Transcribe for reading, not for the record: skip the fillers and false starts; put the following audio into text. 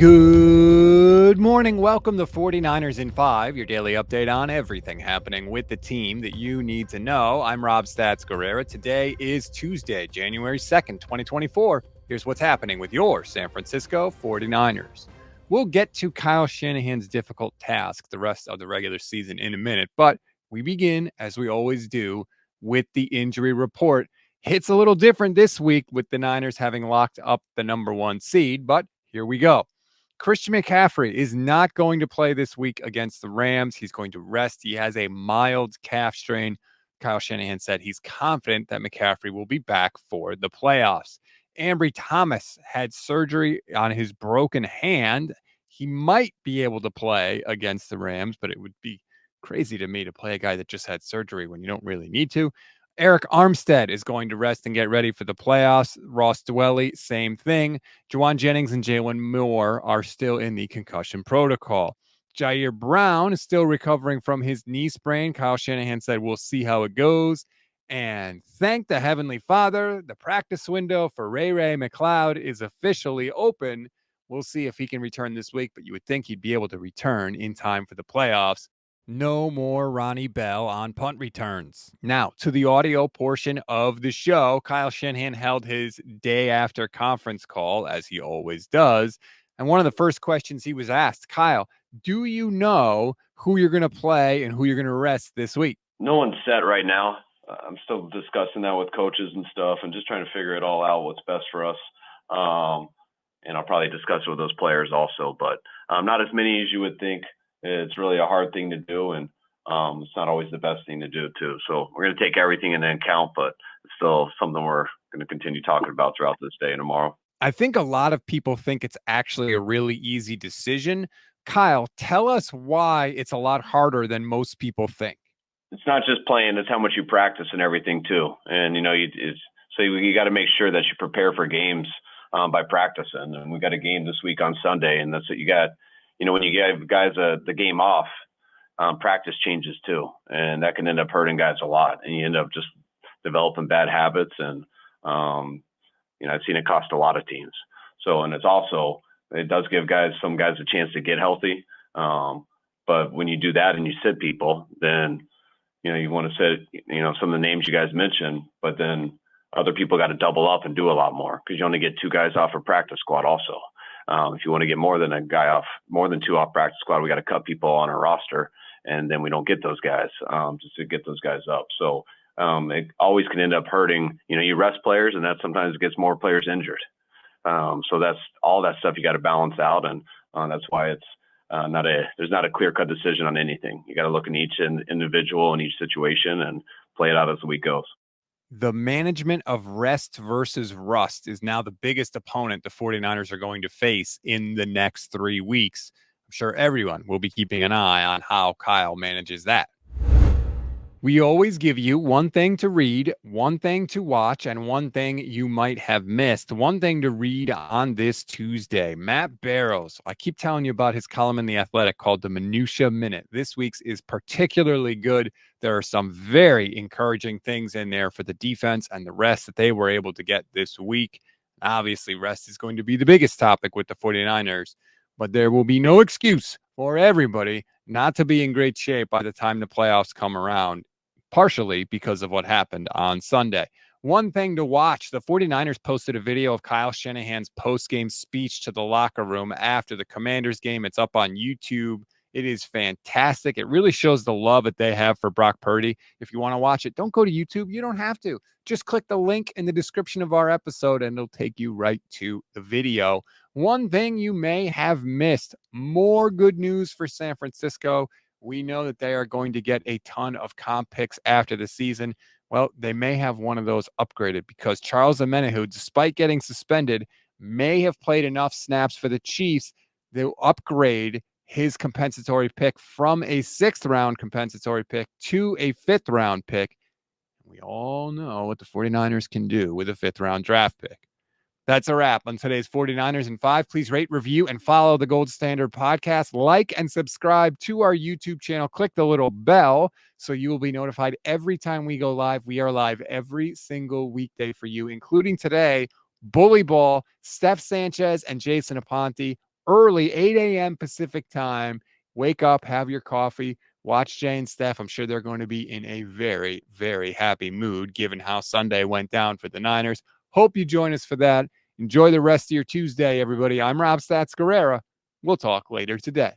Good morning. Welcome to 49ers in 5, your daily update on everything happening with the team that you need to know. I'm Rob Stats Guerrera. Today is Tuesday, January 2nd, 2024. Here's what's happening with your San Francisco 49ers. We'll get to Kyle Shanahan's difficult task the rest of the regular season in a minute, but we begin, as we always do, with the injury report. It's a little different this week with the Niners having locked up the number 1 seed, but here we go. Christian McCaffrey is not going to play this week against the Rams. He's going to rest. He has a mild calf strain. Kyle Shanahan said he's confident that McCaffrey will be back for the playoffs. Ambry Thomas had surgery on his broken hand. He might be able to play against the Rams, but it would be crazy to me to play a guy that just had surgery when you don't really need to. Eric Armstead is going to rest and get ready for the playoffs. Ross Dwelly, same thing. Juwan Jennings and Jalen Moore are still in the concussion protocol. Jair Brown is still recovering from his knee sprain. Kyle Shanahan said, we'll see how it goes. And thank the Heavenly Father, the practice window for Ray McLeod is officially open. We'll see if he can return this week, but you would think he'd be able to return in time for the playoffs. No more Ronnie Bell on punt returns. Now, to the audio portion of the show, Kyle Shanahan held his day after conference call, as he always does. And one of the first questions he was asked, Kyle, do you know who you're going to play and who you're going to rest this week? No one's set right now. I'm still discussing that with coaches and stuff and just trying to figure it all out, what's best for us. And I'll probably discuss it with those players also, but not as many as you would think. It's really a hard thing to do, and it's not always the best thing to do, too. So we're going to take everything into account, but it's still something we're going to continue talking about throughout this day and tomorrow. I think a lot of people think it's actually a really easy decision. Kyle, tell us why it's a lot harder than most people think. It's not just playing, it's how much you practice and everything, too. And, you got to make sure that you prepare for games by practicing. And we got a game this week on Sunday, and that's what you got. When you give guys the game off, practice changes too. And that can end up hurting guys a lot. And you end up just developing bad habits. And, I've seen it cost a lot of teams. So, and it does give some guys a chance to get healthy. But when you do that and you sit people, then, you want to sit, some of the names you guys mentioned, but then other people got to double up and do a lot more because you only get 2 guys off a practice squad also. If you want to get more than 2 off practice squad, we got to cut people on our roster, and then we don't get those guys just to get those guys up. So it always can end up hurting. You rest players, and that sometimes gets more players injured. So that's all that stuff you got to balance out, and that's why it's there's not a clear-cut decision on anything. You got to look in each individual and each situation and play it out as the week goes. The management of rest versus rust is now the biggest opponent the 49ers are going to face in the next 3 weeks. I'm sure everyone will be keeping an eye on how Kyle manages that. We always give you one thing to read, one thing to watch, and one thing you might have missed. One thing to read on this Tuesday. Matt Barrows. I keep telling you about his column in The Athletic called The Minutia Minute. This week's is particularly good. There are some very encouraging things in there for the defense and the rest that they were able to get this week. Obviously, rest is going to be the biggest topic with the 49ers, but there will be no excuse for everybody not to be in great shape by the time the playoffs come around, partially because of what happened on Sunday. One thing to watch, the 49ers posted a video of Kyle Shanahan's post-game speech to the locker room after the Commanders game. It's up on YouTube. It is fantastic. It really shows the love that they have for Brock Purdy. If you want to watch it, don't go to YouTube. You don't have to. Just click the link in the description of our episode, and it'll take you right to the video. One thing you may have missed, more good news for San Francisco. We know that they are going to get a ton of comp picks after the season. Well, they may have one of those upgraded because Charles Omenihu, despite getting suspended, may have played enough snaps for the Chiefs to upgrade his compensatory pick from a 6th-round compensatory pick to a 5th-round pick. We all know what the 49ers can do with a 5th-round draft pick. That's a wrap on today's 49ers in 5. Please rate, review, and follow the Gold Standard Podcast. Like and subscribe to our YouTube channel. Click the little bell so you will be notified every time we go live. We are live every single weekday for you, including today, Bully Ball, Steph Sanchez, and Jason Aponte. early, 8 a.m. Pacific time. Wake up, have your coffee, watch Jay and Steph. I'm sure they're going to be in a very, very happy mood given how Sunday went down for the Niners. Hope you join us for that. Enjoy the rest of your Tuesday, everybody. I'm Rob Stats Guerrera. We'll talk later today.